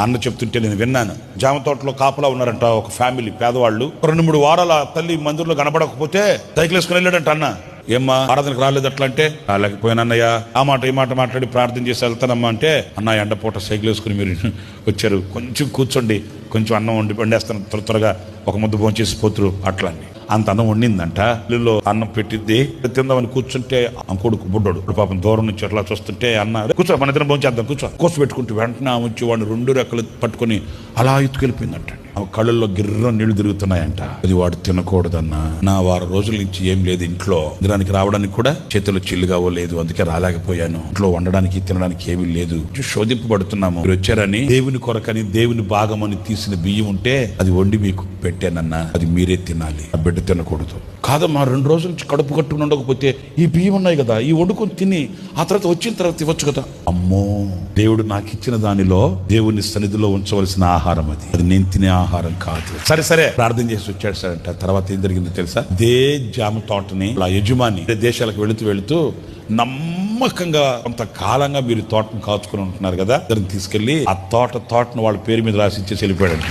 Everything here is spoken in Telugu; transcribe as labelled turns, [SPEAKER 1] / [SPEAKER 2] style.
[SPEAKER 1] అన్న చెప్తుంటే నేను విన్నాను. జామ తోటలో కాపలా ఉన్నారంట ఒక ఫ్యామిలీ, పేదవాళ్ళు. 2-3 వారాల తల్లి మందిరంలో కనబడకపోతే సైకిల్ వేసుకుని వెళ్ళాడంట. అన్న ఏమ్మా ఆరాధనకు రాలేదు అట్లా అంటే, రాలేకపోయినన్నయ్య ఆ మాట ఈ మాట మాట్లాడి ప్రార్థన చేసి వెళ్తానమ్మా అంటే, అన్న ఎండపూట సైకిల్ వేసుకుని మీరు వచ్చారు, కొంచెం కూర్చోండి, కొంచెం అన్నం వండేస్తాను, త్వరగా ఒక ముద్ద భోంచేసి పోతురు అట్లా అని. అంత అన్నం వండిందంట. ఇల్లులో అన్నం పెట్టిద్ది, తిందామని కూర్చుంటే ఆ కొడుకు బుడ్డోడు పాపం దూరం నుంచి అట్లా చూస్తుంటే, అన్న కూర్చో మన ఇద్దరం భోంచేద్దాం కూర్చో పెట్టుకుంటూ వెంటనే వచ్చి వాడిని 2 రెక్కలు పట్టుకొని అలా ఎత్తుకెళ్ళిపోయిందంట. ఆ కళ్ళల్లో గిర్రం నీళ్లు తిరుగుతున్నాయంట. అది వాడు తినకూడదన్నా. నా 1 రోజుల నుంచి ఏం లేదు ఇంట్లో, ఇంద్రానికి రావడానికి కూడా చేతులు చిల్లుగావో లేదు, అందుకే రాలేకపోయాను. ఇంట్లో వండడానికి తినడానికి ఏమీ లేదు, శోధింపబడుతున్నాము. మీరు వచ్చారని దేవుని కొరకని దేవుని భాగమని తీసిన బియ్యం ఉంటే అది వండి మీకు పెట్టానన్నా, అది మీరే తినాలి, ఆ బిడ్డ తినకూడదు. కాదమ్మా 2 రోజుల నుంచి కడుపు కట్టుకుని ఉండకపోతే ఈ బియ్యం ఉన్నాయి కదా, ఈ వండుకొని తిని ఆ తర్వాత వచ్చిన తర్వాత ఇవ్వచ్చు కదా. అమ్మో, దేవుడు నాకు ఇచ్చిన దానిలో దేవుని సన్నిధిలో ఉంచవలసిన ఆహారం అది నేను తినే ఆహారం కాదు. సరే ప్రార్థన చేసి వచ్చాడంట. తర్వాత ఏం జరిగిందో తెలుసా? దే జామ తోటని ఆ యజమాని దేశాలకు వెళుతూ నమ్మకంగా కొంతకాలంగా మీరు తోటను కాచుకుని ఉంటున్నారు కదా, దాన్ని తీసుకెళ్లి ఆ తోటను వాళ్ళ పేరు మీద రాసి ఇచ్చేసి వెళ్ళిపోయాడంట.